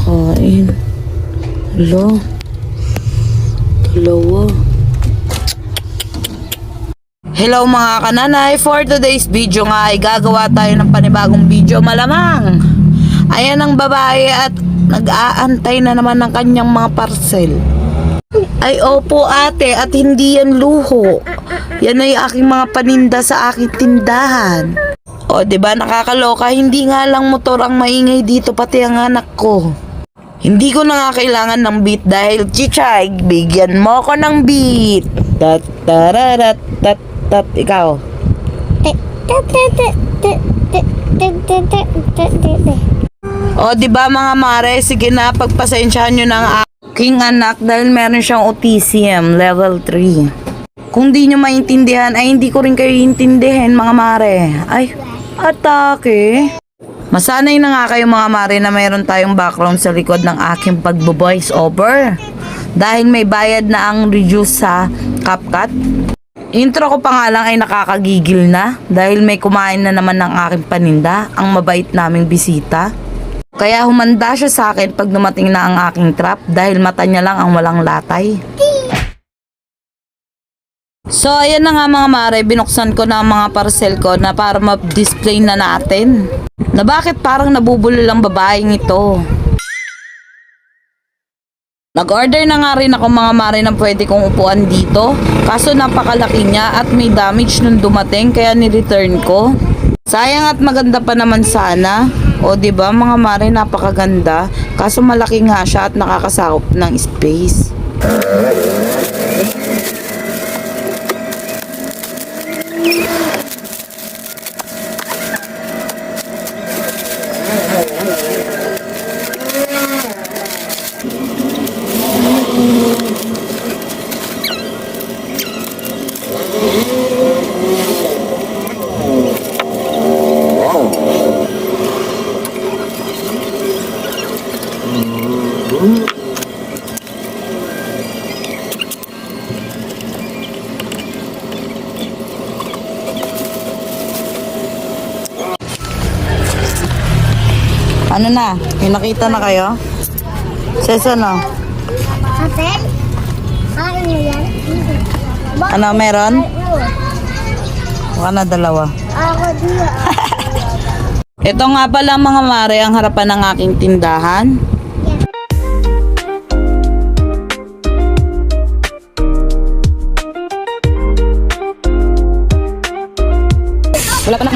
kakain. Hala. Dalawa. Hello mga kananay, for today's video nga ay gagawa tayo ng panibagong video. Malamang ayan ang babae at nag-aantay na naman ng kanyang mga parcel. Ay opo ate, at hindi yan luho. Yan ay aking mga paninda sa aking tindahan. O diba nakakaloka, hindi nga lang motor ang maingay dito, pati ang anak ko. Hindi ko na nga kailangan ng beat dahil Chichay, bigyan mo ko ng beat. Tat tararat tat tat, ikaw. O diba mga mare, sige na, pagpasensyahan nyo ng aking anak dahil meron siyang autism level 3. Kung di nyo maintindihan ay hindi ko rin kayo intindihin mga mare. Ay, atake. Masanay na nga kayo mga mare na mayroon tayong background sa likod ng aking pagbo-voice over. Dahil may bayad na ang reduce sa CapCut. Intro ko pa nga lang ay nakakagigil na dahil may kumain na naman ng aking paninda, ang mabait naming bisita. Kaya humanda siya sa akin pag dumating na ang aking trap dahil mata niya lang ang walang latay. So ayan na nga mga mare, binuksan ko na ang mga parcel ko na para ma-display na natin. Na bakit parang nabubulol ang babaeng ito. Nag-order na nga rin ako mga mare ng pwede kong upuan dito. Kaso napakalaki niya at may damage nung dumating kaya ni-return ko. Sayang at maganda pa naman sana. O diba mga mare, napakaganda. Kaso malaki nga siya at nakakasakop ng space. Ano na? May nakita na kayo? Sesa no? Hotel? Kain mo yan? Ano meron? Baka na dalawa. Ako diya. Ito nga pala mga mare ang harapan ng aking tindahan. Wala pa na